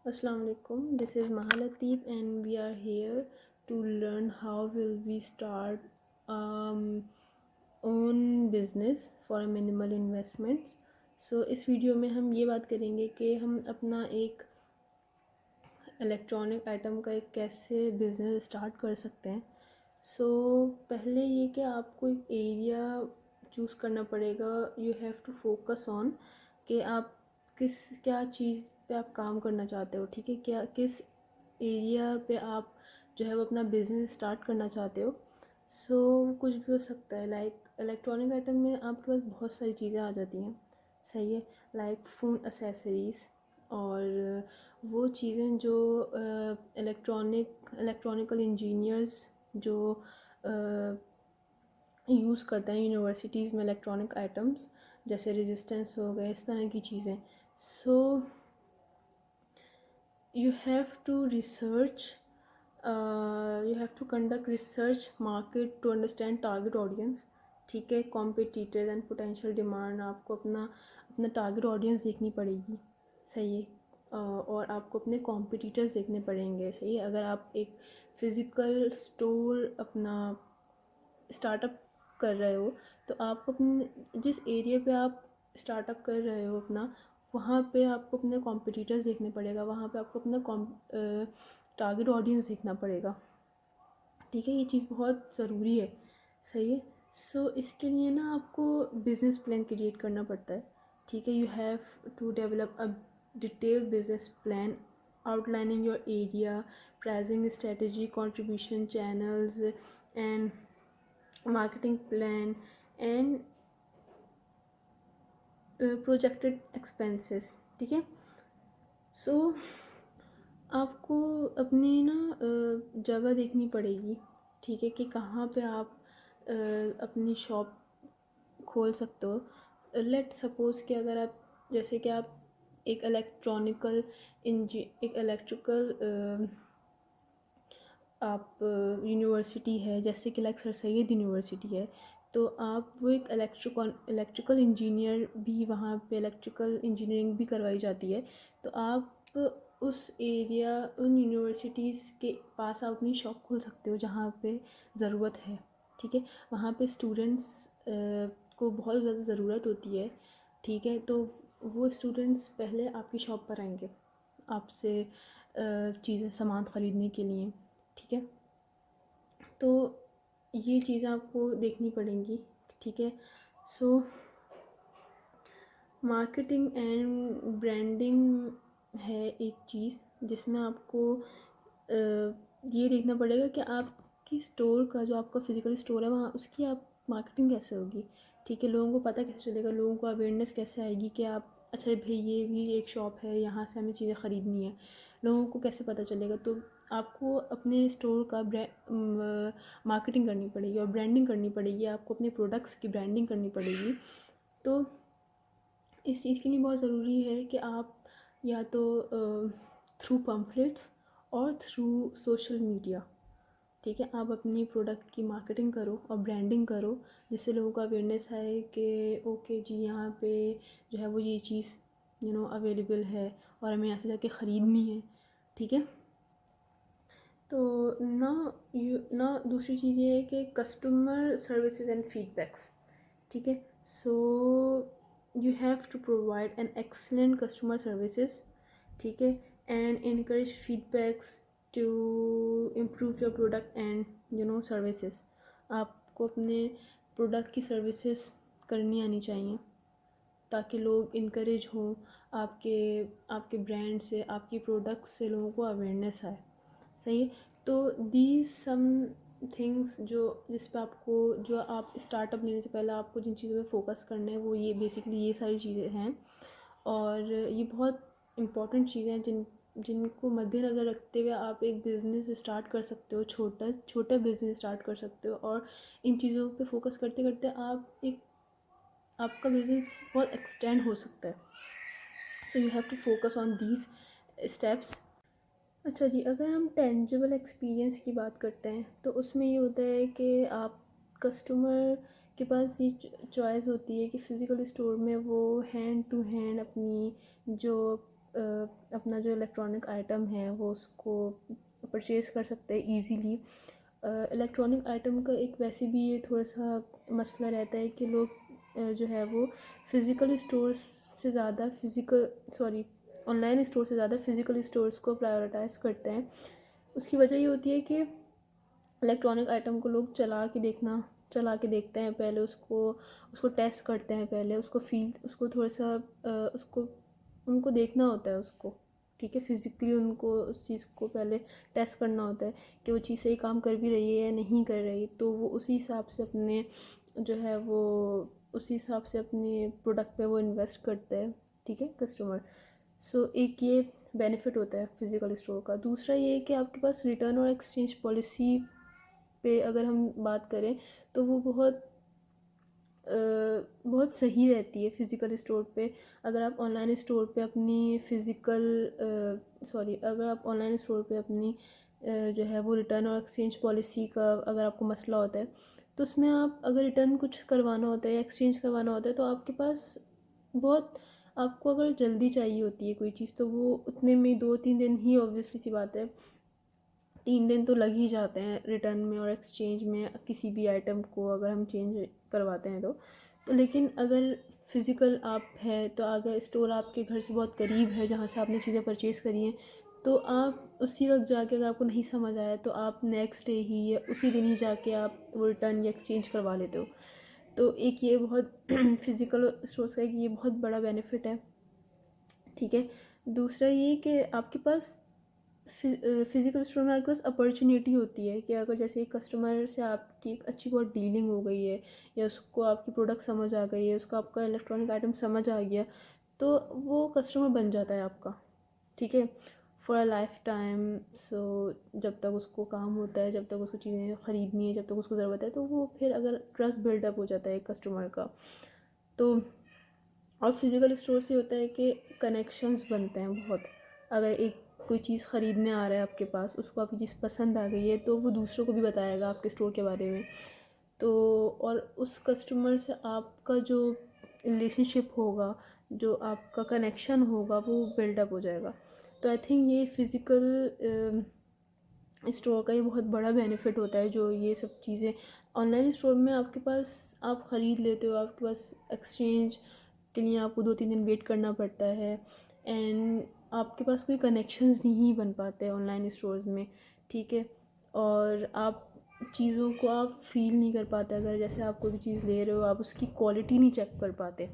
Assalamu alaikum. This is Mahalateef and we are here to learn how will we start um, own business for minimal investments. So इस video में हम ये बात करेंगे कि हम अपना एक इलेक्ट्रॉनिक आइटम का एक कैसे बिज़नेस स्टार्ट कर सकते हैं। सो पहले ये कि आपको एक एरिया चूज़ करना पड़ेगा। You have to focus on कि आप क्या चीज़ पे आप काम करना चाहते हो, ठीक है, क्या किस एरिया पे आप जो है वो अपना बिज़नेस स्टार्ट करना चाहते हो। सो कुछ भी हो सकता है, लाइक इलेक्ट्रॉनिक आइटम में आपके पास बहुत सारी चीज़ें आ जाती हैं, सही है, लाइक फ़ोन एक्सेसरीज़ और वो चीज़ें जो इलेक्ट्रॉनिकल इंजीनियर्स जो यूज़ करते हैं यूनिवर्सिटीज़ में इलेक्ट्रॉनिक आइटम्स जैसे रेजिस्टेंस हो गए, इस तरह की चीज़ें। सो you have to research you have to conduct research market to understand target audience, ठीक है, competitors and potential demand। आपको अपना टारगेट ऑडियंस देखनी पड़ेगी, सही है, और आपको अपने कॉम्पिटिटर्स देखने पड़ेंगे, सही है। अगर आप एक फ़िज़िकल स्टोर अपना स्टार्टअप कर रहे हो तो आप अपने जिस एरिया पे आप स्टार्टअप कर रहे हो अपना, वहाँ पे आपको अपने कॉम्पिटिटर्स देखने पड़ेगा, वहाँ पे आपको अपना टारगेट ऑडियंस देखना पड़ेगा, ठीक है। ये चीज़ बहुत ज़रूरी है, सही है। सो इसके लिए ना आपको बिज़नेस प्लान क्रिएट करना पड़ता है, ठीक है। You have to develop a detail business plan outlining your area, pricing strategy, contribution channels and marketing plan and projected expenses, ठीक है। सो आपको अपनी ना जगह देखनी पड़ेगी, ठीक है, कि कहाँ पे आप अपनी शॉप खोल सकते हो। लेट सपोज़ कि अगर आप जैसे कि आप एक इलेक्ट्रिकल आप यूनिवर्सिटी है जैसे कि लाइक सर सैयद यूनिवर्सिटी है, तो आप वो एक इलेक्ट्रिकल इंजीनियर भी वहाँ पे इलेक्ट्रिकल इंजीनियरिंग भी करवाई जाती है। तो आप उस एरिया उन यूनिवर्सिटीज़ के पास आप अपनी शॉप खोल सकते हो जहाँ पे ज़रूरत है, ठीक है। वहाँ पे स्टूडेंट्स को बहुत ज़्यादा ज़रूरत होती है, ठीक है। तो वो स्टूडेंट्स पहले आपकी शॉप पर आएंगे आपसे चीज़ें सामान ख़रीदने के लिए, ठीक है। तो ये चीज़ें आपको देखनी पड़ेंगी, ठीक है। सो मार्केटिंग एंड ब्रांडिंग है एक चीज़ जिसमें आपको ये देखना पड़ेगा कि आपकी स्टोर का जो आपका फ़िज़िकल स्टोर है वहाँ उसकी आप मार्केटिंग कैसे होगी, ठीक है। लोगों को पता कैसे चलेगा, लोगों को अवेयरनेस कैसे आएगी कि आप अच्छा भाई ये भी एक शॉप है, यहाँ से हमें चीज़ें ख़रीदनी है, लोगों को कैसे पता चलेगा। तो आपको अपने स्टोर का मार्केटिंग करनी पड़ेगी और ब्रांडिंग करनी पड़ेगी, आपको अपने प्रोडक्ट्स की ब्रांडिंग करनी पड़ेगी। तो इस चीज़ के लिए बहुत ज़रूरी है कि आप या तो थ्रू पम्फलेट्स और थ्रू सोशल मीडिया, ठीक है, आप अपनी प्रोडक्ट की मार्केटिंग करो और ब्रांडिंग करो जिससे लोगों को अवेयरनेस आए कि ओके जी यहाँ पे जो है वो ये चीज़ अवेलेबल है और हमें यहाँ से जाके ख़रीदनी है, ठीक है। तो ना दूसरी चीज़ ये है कि कस्टमर सर्विसेज एंड फीडबैक्स, ठीक है। So you have to provide an excellent customer services, ठीक है, and encourage feedbacks to improve your product and services. आपको अपने प्रोडक्ट की सर्विसेज करनी आनी चाहिए ताकि लोग इनकरेज हों आपके आपके ब्रांड से, आपकी प्रोडक्ट से लोगों को अवेयरनेस आए, सही है। तो दीज सम थिंग्स जिस पे आपको जो आप स्टार्टअप लेने से पहले आपको जिन चीज़ों पे फोकस करना है वो ये बेसिकली ये सारी चीज़ें हैं और ये बहुत इम्पॉर्टेंट चीज़ें हैं जिनको मद्देनज़र रखते हुए आप एक बिज़नेस स्टार्ट कर सकते हो, छोटा बिज़नेस स्टार्ट कर सकते हो। और इन चीज़ों पे फोकस करते करते आपका बिज़नेस बहुत एक्सटेंड हो सकता है। So you have to focus on these steps. अच्छा जी, अगर हम टेंजिबल एक्सपीरियंस की बात करते हैं तो उसमें ये होता है कि आप कस्टमर के पास ये चॉइस होती है कि फ़िज़िकल स्टोर में वो हैंड टू हैंड अपनी जो अपना जो इलेक्ट्रॉनिक आइटम है वो उसको परचेज़ कर सकते हैं ईज़िली। इलेक्ट्रॉनिक आइटम का एक वैसे भी ये थोड़ा सा मसला रहता है कि लोग जो है वो फ़िज़िकल स्टोर्स से ज़्यादा ऑनलाइन स्टोर से ज़्यादा फ़िज़िकल स्टोर्स को प्रायोरिटाइज़ करते हैं। उसकी वजह ये होती है कि इलेक्ट्रॉनिक आइटम को लोग चला के देखते हैं पहले, उसको टेस्ट करते हैं पहले, उसको थोड़ा सा उसको उनको देखना होता है उसको, ठीक है, फ़िज़िकली उनको उस चीज़ को पहले टेस्ट करना होता है कि वो चीज़ सही काम कर भी रही है या नहीं कर रही। तो वो उसी हिसाब से अपने प्रोडक्ट पे वो इन्वेस्ट करते हैं, ठीक है, कस्टमर। सो एक ये बेनिफिट होता है फ़िज़िकल स्टोर का। दूसरा ये है कि आपके पास रिटर्न और एक्सचेंज पॉलिसी पे अगर हम बात करें तो वो बहुत सही रहती है फ़िज़िकल स्टोर पे। अगर आप ऑनलाइन स्टोर पे अपनी जो है वो रिटर्न और एक्सचेंज पॉलिसी का अगर आपको मसला होता है तो उसमें आप अगर रिटर्न कुछ करवाना होता है या एक्सचेंज करवाना होता है तो आपके पास बहुत आपको अगर जल्दी चाहिए होती है कोई चीज़ तो वो उतने में 2-3 दिन ही, ऑब्वियसली सी बात है, 3 दिन तो लग ही जाते हैं रिटर्न में और एक्सचेंज में किसी भी आइटम को अगर हम चेंज करवाते हैं तो लेकिन अगर फ़िज़िकल आप है तो अगर स्टोर आपके घर से बहुत करीब है जहाँ से आपने चीज़ें परचेज़ करी हैं तो आप उसी वक्त जाके, अगर आपको नहीं समझ आया तो आप नेक्स्ट डे ही या उसी दिन ही जाके आप वो रिटर्न या एक्सचेंज करवा लेते हो। तो एक ये बहुत फ़िज़िकल स्टोर्स का एक ये बहुत बड़ा बेनिफिट है, ठीक है। दूसरा ये कि आपके पास फ़िज़िकल स्टोर में आपके पास अपॉर्चुनिटी होती है कि अगर जैसे एक कस्टमर से आपकी एक अच्छी बहुत डीलिंग हो गई है या उसको आपकी प्रोडक्ट समझ आ गई है, उसको आपका इलेक्ट्रॉनिक आइटम समझ आ गया तो वो कस्टमर बन जाता है आपका, ठीक है, फॉर अ लाइफ टाइम। सो जब तक उसको काम होता है, जब तक उसको चीज़ें ख़रीदनी है, जब तक उसको ज़रूरत है तो वो फिर अगर ट्रस्ट बिल्डअप हो जाता है एक कस्टमर का तो। और फिज़िकल स्टोर से होता है कि कनेक्शंस बनते हैं बहुत। अगर एक कोई चीज़ ख़रीदने आ रहा है आपके पास, उसको आपकी चीज़ पसंद आ गई है तो वो दूसरों को भी बताएगा आपके स्टोर के बारे में। तो और उस कस्टमर से आपका जो रिलेशनशिप होगा, जो आपका कनेक्शन होगा वो बिल्डअप हो जाएगा। तो आई थिंक ये फ़िज़िकल स्टोर का ये बहुत बड़ा बेनिफिट होता है। जो ये सब चीज़ें ऑनलाइन स्टोर में आपके पास आप ख़रीद लेते हो, आपके पास एक्सचेंज के लिए आपको 2-3 दिन वेट करना पड़ता है एंड आपके पास कोई कनेक्शंस नहीं बन पाते ऑनलाइन स्टोर्स में, ठीक है। और आप चीज़ों को आप फ़ील नहीं कर पाते, अगर जैसे आप कोई भी चीज़ ले रहे हो आप उसकी क्वालिटी नहीं चेक कर पाते,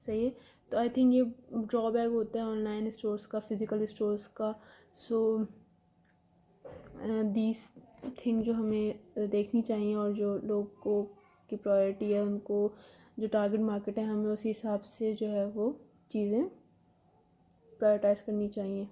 सही है। तो आई थिंक ये ड्रॉबैक होता है ऑनलाइन स्टोर्स का, फ़िज़िकल स्टोर्स का। सो दीज थिंग जो हमें देखनी चाहिए और जो लोगों की प्रायोरिटी है उनको, जो टारगेट मार्केट है, हमें उसी हिसाब से जो है वो चीज़ें प्रायोरिटाइज़ करनी चाहिए।